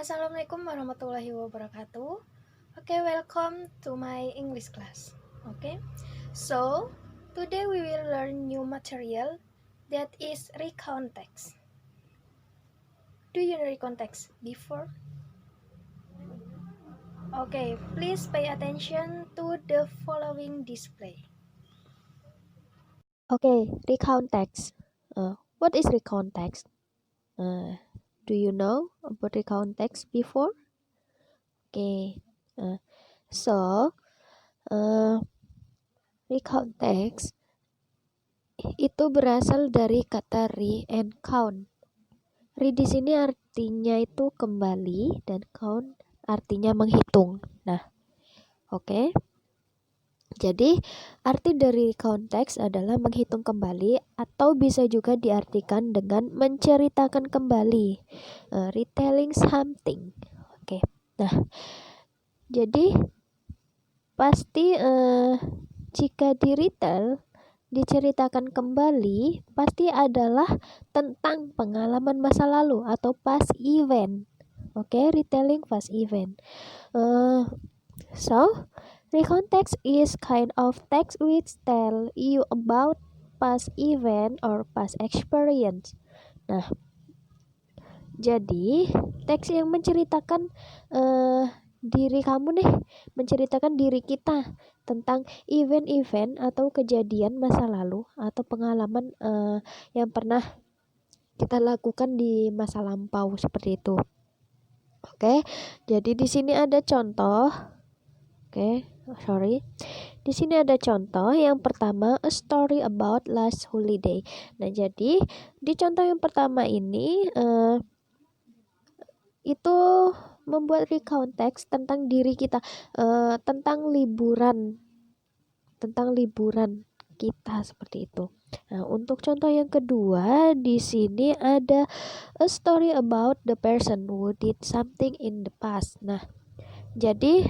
Assalamualaikum warahmatullahi wabarakatuh. Okay, welcome to my English class. Okay, so today we will learn new material that is recount text. Do you know recount text before? Okay, please pay attention to the following display. Okay, recount text. What is recount text? Do you know about recount text before? Okay, so recount text itu berasal dari kata re and count. Re di sini artinya itu kembali dan count artinya menghitung. Nah, oke. Jadi, arti dari konteks adalah menghitung kembali atau bisa juga diartikan dengan menceritakan kembali, retelling something. Oke. Nah, jadi pasti jika di retell diceritakan kembali pasti adalah tentang pengalaman masa lalu atau past event. Oke, retelling past event. So, recount text is kind of text which tell you about past event or past experience. Nah, jadi teks yang menceritakan diri kamu nih, menceritakan diri kita tentang event-event atau kejadian masa lalu atau pengalaman yang pernah kita lakukan di masa lampau seperti itu. Oke, jadi di sini ada contoh. Di sini ada contoh yang pertama, a story about last holiday. Nah, jadi di contoh yang pertama ini itu membuat recount text tentang diri kita, tentang liburan kita seperti itu. Nah, untuk contoh yang kedua di sini ada a story about the person who did something in the past. Nah, jadi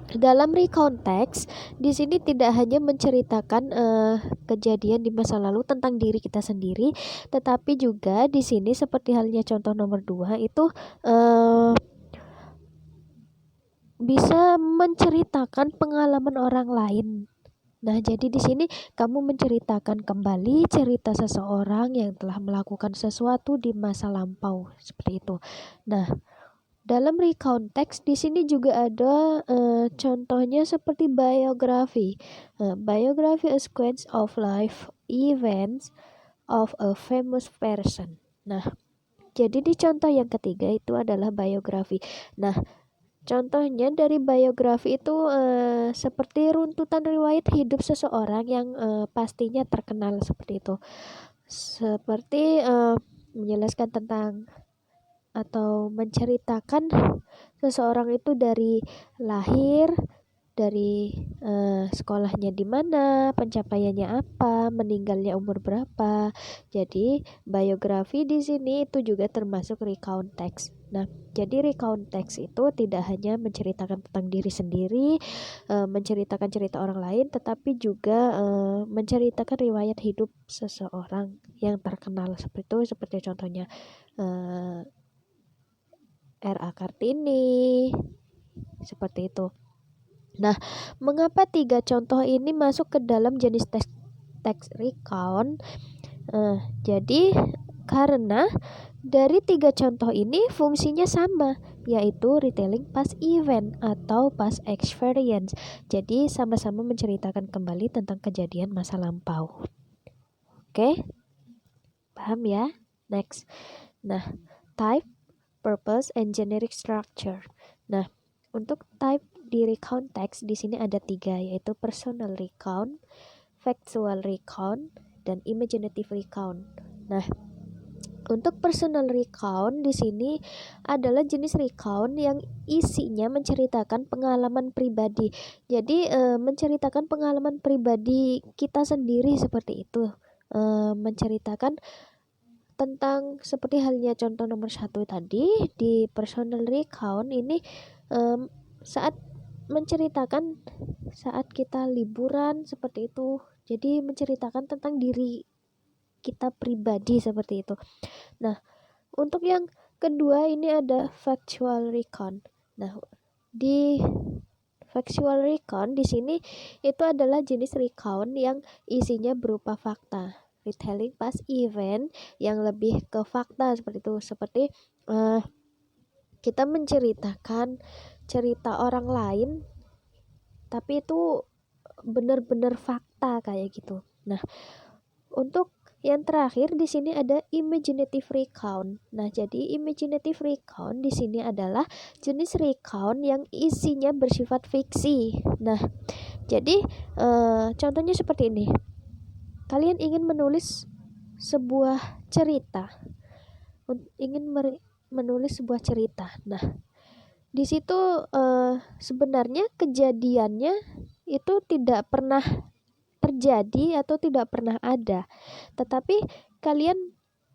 dalam recount text di sini tidak hanya menceritakan kejadian di masa lalu tentang diri kita sendiri, tetapi juga di sini seperti halnya contoh nomor 2 itu bisa menceritakan pengalaman orang lain. Nah, jadi di sini kamu menceritakan kembali cerita seseorang yang telah melakukan sesuatu di masa lampau seperti itu. Nah, dalam recount text di sini juga ada contohnya seperti biografi. Biography is sequence of life events of a famous person. Nah, jadi di contoh yang ketiga itu adalah biografi. Nah, contohnya dari biografi itu seperti runtutan riwayat hidup seseorang yang pastinya terkenal seperti itu. Seperti menjelaskan tentang atau menceritakan seseorang itu dari lahir, dari sekolahnya di mana, pencapaiannya apa, meninggalnya umur berapa. Jadi biografi di sini itu juga termasuk recount text. Nah, jadi recount text itu tidak hanya menceritakan tentang diri sendiri, menceritakan cerita orang lain, tetapi juga menceritakan riwayat hidup seseorang yang terkenal seperti itu, seperti contohnya R.A. Kartini, seperti itu. Nah, mengapa 3 contoh ini masuk ke dalam jenis teks recount? Jadi karena dari 3 contoh ini fungsinya sama, yaitu retelling past event atau past experience. Jadi sama-sama menceritakan kembali tentang kejadian masa lampau. Oke? Paham ya? Next. Nah, type, purpose, and generic structure. Nah, untuk type di recount text di sini ada 3, yaitu personal recount, factual recount, dan imaginative recount. Nah, untuk personal recount di sini adalah jenis recount yang isinya menceritakan pengalaman pribadi. Jadi menceritakan pengalaman pribadi kita sendiri seperti itu. Menceritakan tentang seperti halnya contoh nomor 1 tadi di personal recount ini saat menceritakan saat kita liburan seperti itu. Jadi menceritakan tentang diri kita pribadi seperti itu. Nah, untuk yang kedua ini ada factual recount. Nah, di factual recount di sini itu adalah jenis recount yang isinya berupa fakta. Retelling past event yang lebih ke fakta seperti itu. Seperti kita menceritakan cerita orang lain tapi itu benar-benar fakta kayak gitu. Nah, untuk yang terakhir di sini ada imaginative recount. Nah, jadi imaginative recount di sini adalah jenis recount yang isinya bersifat fiksi. Nah, jadi contohnya seperti ini. Kalian ingin menulis sebuah cerita. Menulis sebuah cerita. Nah, di situ sebenarnya kejadiannya itu tidak pernah terjadi atau tidak pernah ada, tetapi kalian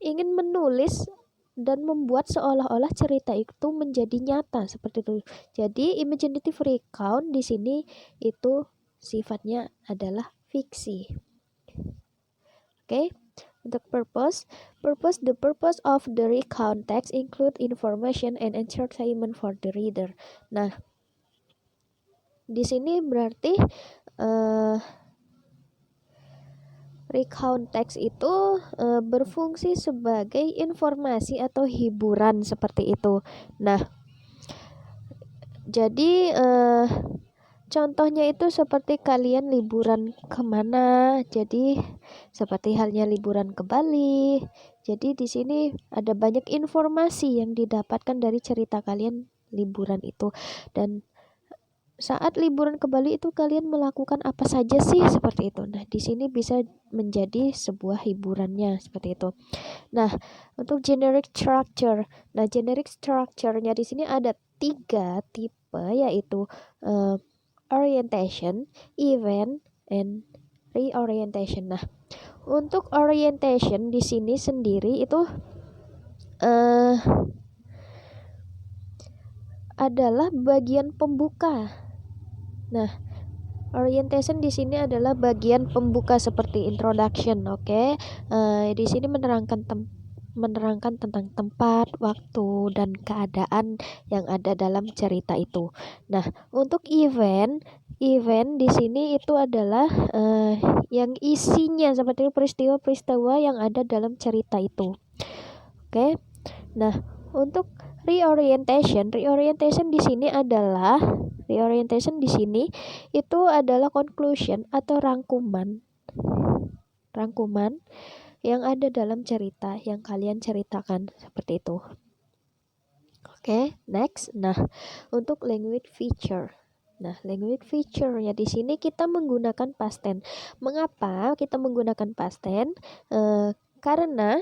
ingin menulis dan membuat seolah-olah cerita itu menjadi nyata seperti itu. Jadi imaginative recount di sini itu sifatnya adalah fiksi. Oke. Untuk the purpose of the recount text include information and entertainment for the reader. Nah, di sini berarti recount text itu berfungsi sebagai informasi atau hiburan seperti itu. Nah, jadi contohnya itu seperti kalian liburan kemana, jadi seperti halnya liburan ke Bali. Jadi di sini ada banyak informasi yang didapatkan dari cerita kalian liburan itu. Dan saat liburan ke Bali itu kalian melakukan apa saja sih seperti itu. Nah, di sini bisa menjadi sebuah hiburannya seperti itu. Nah, untuk generic structure. Nah, generic structure-nya di sini ada 3 tipe, yaitu orientation, event, and reorientation. Nah, untuk orientation di sini sendiri itu adalah bagian pembuka. Nah, orientation di sini adalah bagian pembuka seperti introduction, oke? Di sini menerangkan tentang tempat, waktu, dan keadaan yang ada dalam cerita itu. Nah, untuk event di sini itu adalah yang isinya seperti peristiwa-peristiwa yang ada dalam cerita itu. Oke. Nah, untuk reorientation di sini adalah itu adalah conclusion atau rangkuman yang ada dalam cerita yang kalian ceritakan seperti itu. Oke, next. Nah, untuk language feature. Nah, language feature-nya di sini kita menggunakan past tense. Mengapa kita menggunakan past tense? Karena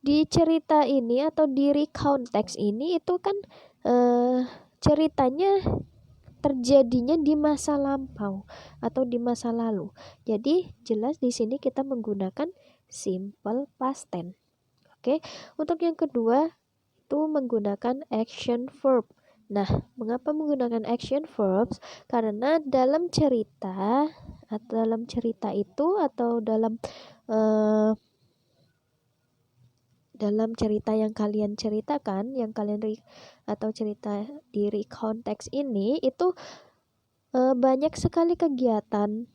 di cerita ini atau di recount text ini itu kan ceritanya terjadinya di masa lampau atau di masa lalu. Jadi jelas di sini kita menggunakan simple past tense. Oke. Untuk yang kedua itu menggunakan action verb. Nah, mengapa menggunakan action verbs? Karena dalam cerita itu atau dalam cerita yang kalian ceritakan, atau cerita di recount text ini itu banyak sekali kegiatan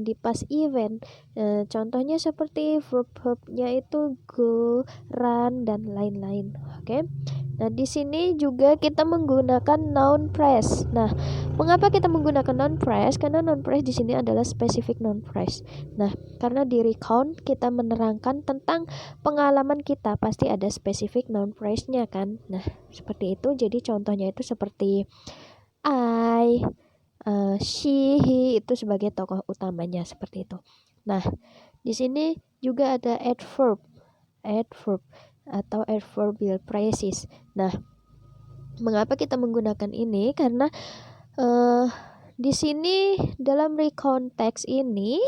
di past event. Contohnya seperti verb-verbnya itu go, run, dan lain-lain. Oke. Nah, di sini juga kita menggunakan noun phrase. Nah, mengapa kita menggunakan noun phrase? Karena noun phrase di sini adalah specific noun phrase. Nah, karena di recount kita menerangkan tentang pengalaman kita, pasti ada specific noun phrase-nya kan. Nah, seperti itu. Jadi contohnya itu seperti I, she, he itu sebagai tokoh utamanya seperti itu. Nah, di sini juga ada adverb atau adverbial phrases. Nah, mengapa kita menggunakan ini? Karena di sini dalam recount text ini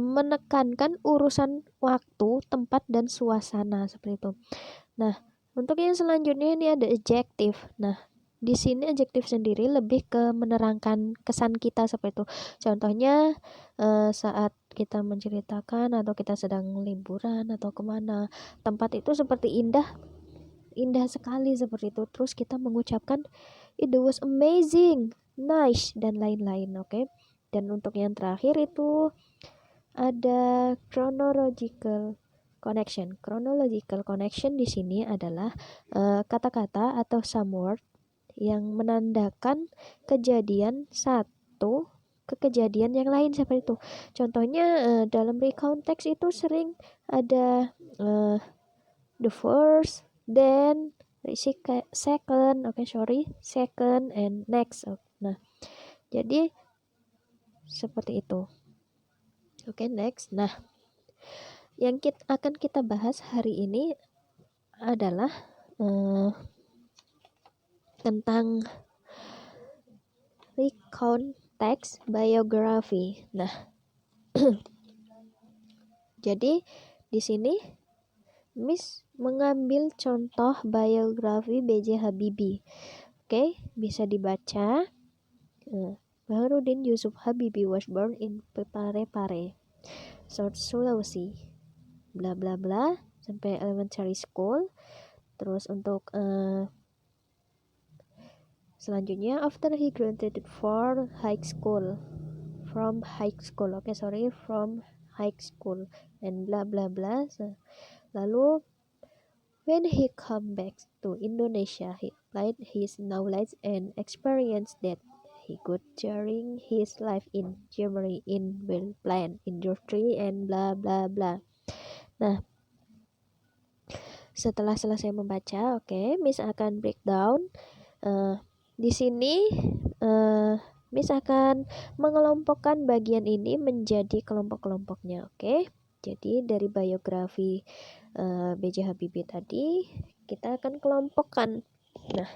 menekankan urusan waktu, tempat, dan suasana seperti itu. Nah, untuk yang selanjutnya ini ada adjective. Nah, di sini adjektif sendiri lebih ke menerangkan kesan kita seperti itu. Contohnya saat kita menceritakan atau kita sedang liburan atau kemana, tempat itu seperti indah sekali seperti itu, terus kita mengucapkan it was amazing, nice, dan lain-lain. Oke. Dan untuk yang terakhir itu ada chronological connection. Chronological connection di sini adalah kata-kata atau some word yang menandakan kejadian satu ke kejadian yang lain seperti itu. Contohnya dalam recount text itu sering ada the first, then second, second and next. Nah, jadi seperti itu. Oke, next. Nah, yang akan kita bahas hari ini adalah tentang recount text biography. Nah, jadi di sini Miss mengambil contoh biografi B.J. Habibie. Oke, bisa dibaca. Baharudin Yusuf Habibie was born in Parepare, South Sulawesi, bla bla bla, sampai elementary school. Terus untuk selanjutnya, after he graduated from high school, from high school and bla bla bla. Lalu when he come back to Indonesia, he applied his knowledge and experience that he got during his life in Germany in plant industry and bla bla bla. Nah, setelah selesai membaca, Miss akan breakdown. Di sini Miss akan mengelompokkan bagian ini menjadi kelompok-kelompoknya. Jadi dari biografi B.J. Habibie tadi kita akan kelompokkan. Nah,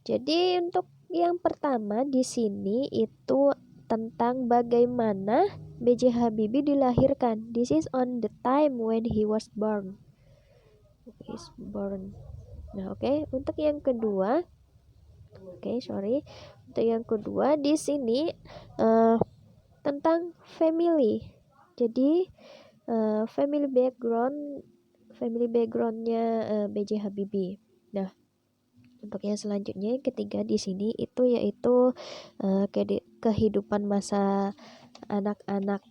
jadi untuk yang pertama di sini itu tentang bagaimana B.J. Habibie dilahirkan. This is on the time when he was born. Nah, untuk yang kedua, untuk yang kedua di sini tentang family. Jadi family backgroundnya B.J. Habibie. Nah, untuk yang selanjutnya yang ketiga di sini itu yaitu kehidupan masa anak-anak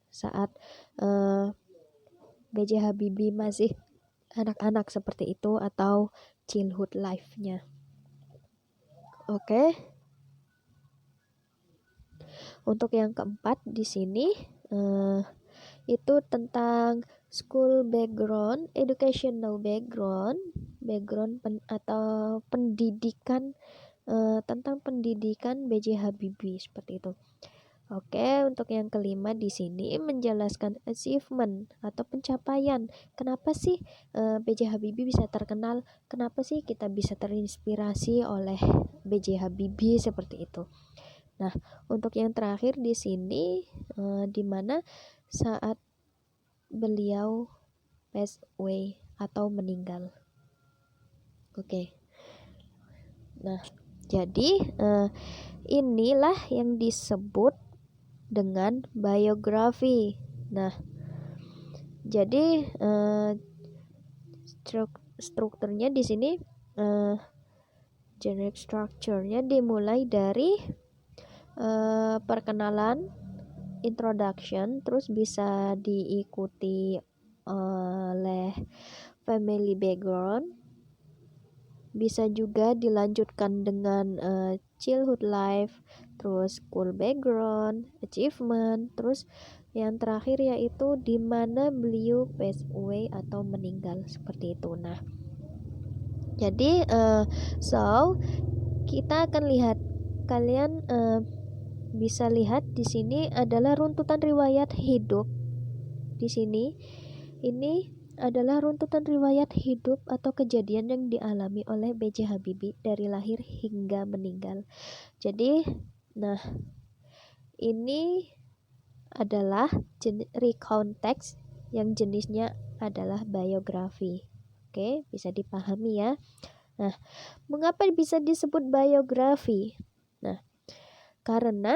saat B.J. Habibie masih anak-anak seperti itu atau childhood life-nya. Untuk yang keempat di sini itu tentang school background, educational background atau pendidikan, tentang pendidikan B.J. Habibie seperti itu. Untuk yang kelima di sini menjelaskan achievement atau pencapaian. Kenapa sih B.J. Habibie bisa terkenal? Kenapa sih kita bisa terinspirasi oleh B.J. Habibie seperti itu? Nah, untuk yang terakhir di sini di mana saat beliau pass away atau meninggal. Nah, jadi inilah yang disebut dengan biografi. Nah, jadi strukturnya di sini generic structure-nya dimulai dari perkenalan, introduction, terus bisa diikuti oleh family background, bisa juga dilanjutkan dengan childhood life, terus school background, achievement, terus yang terakhir yaitu di mana beliau pass away atau meninggal seperti itu. Nah, jadi kita akan lihat, kalian bisa lihat di sini adalah runtutan riwayat hidup. Di sini ini adalah runtutan riwayat hidup atau kejadian yang dialami oleh B.J. Habibie dari lahir hingga meninggal. Jadi, nah, ini adalah recount text yang jenisnya adalah biografi. Bisa dipahami ya. Nah, mengapa bisa disebut biografi? Nah, karena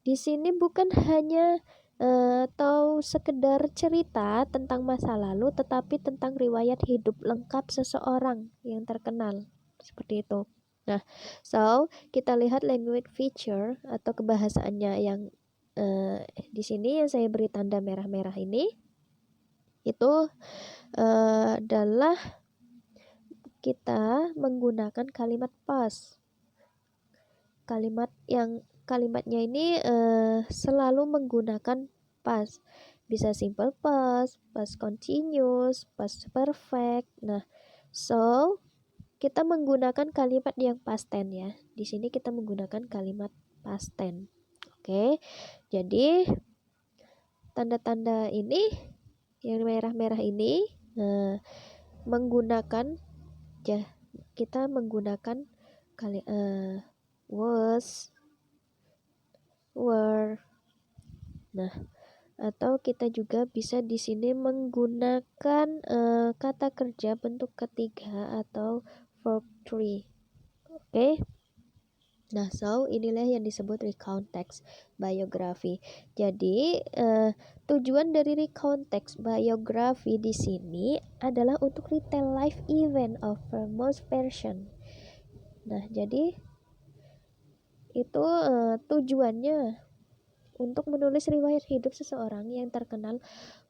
di sini bukan hanya atau sekedar cerita tentang masa lalu, tetapi tentang riwayat hidup lengkap seseorang yang terkenal, seperti itu. Nah, so kita lihat language feature atau kebahasaannya yang di sini yang saya beri tanda merah-merah ini itu adalah kita menggunakan kalimat past. Kalimatnya ini selalu menggunakan past. Bisa simple past, past continuous, past perfect. Nah, so kita menggunakan kalimat yang past tense ya. Di sini kita menggunakan kalimat past tense. Oke. Jadi tanda-tanda ini yang merah-merah ini menggunakan kita menggunakan was, were. Nah, atau kita juga bisa di sini menggunakan kata kerja bentuk ketiga atau verb 3. Oke. Nah, so inilah yang disebut recount text biografi. Jadi, tujuan dari recount text biografi di sini adalah untuk retell life event of famous person. Nah, jadi itu tujuannya untuk menulis riwayat hidup seseorang yang terkenal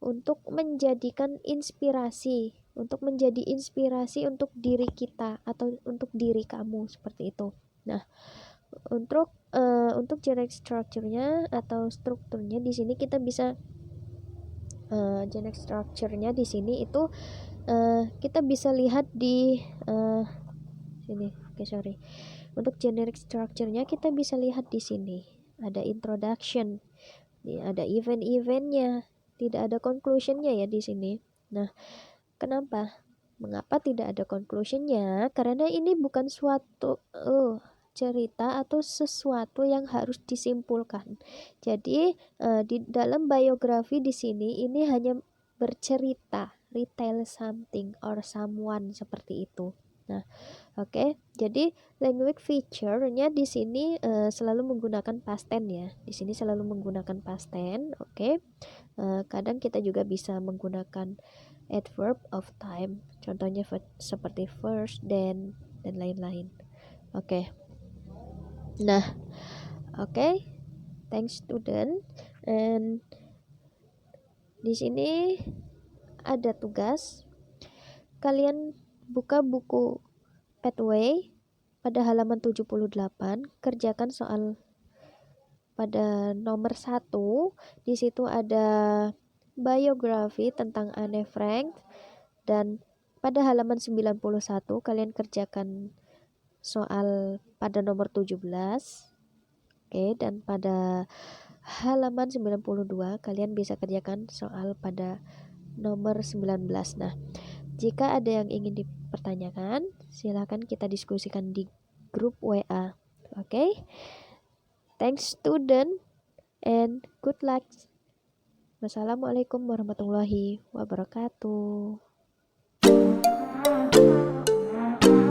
untuk menjadikan inspirasi, untuk menjadi inspirasi untuk diri kita atau untuk diri kamu, seperti itu. Nah, untuk generic structure-nya atau strukturnya di sini kita bisa generic structure-nya di sini itu kita bisa lihat di sini. Sorry. Untuk generic structure-nya kita bisa lihat di sini. Ada introduction, ada event-eventnya, tidak ada conclusion-nya ya di sini. Nah, kenapa? Mengapa tidak ada conclusion-nya? Karena ini bukan suatu cerita atau sesuatu yang harus disimpulkan. Jadi di dalam biografi di sini ini hanya bercerita, retell something or someone, seperti itu. Nah, oke. Jadi language feature-nya di sini selalu menggunakan past tense ya. Di sini selalu menggunakan past tense, oke. Kadang kita juga bisa menggunakan adverb of time. Contohnya seperti first, then, dan lain-lain. Oke. Nah, oke. Thanks student. And di sini ada tugas. Kalian buka buku Pathway pada halaman 78, kerjakan soal pada nomor 1. Di situ ada biografi tentang Anne Frank, dan pada halaman 91 kalian kerjakan soal pada nomor 17. Oke, dan pada halaman 92 kalian bisa kerjakan soal pada nomor 19. Nah, jika ada yang ingin dipertanyakan, silakan kita diskusikan di grup WA. Oke? Thanks student and good luck. Wassalamualaikum warahmatullahi wabarakatuh.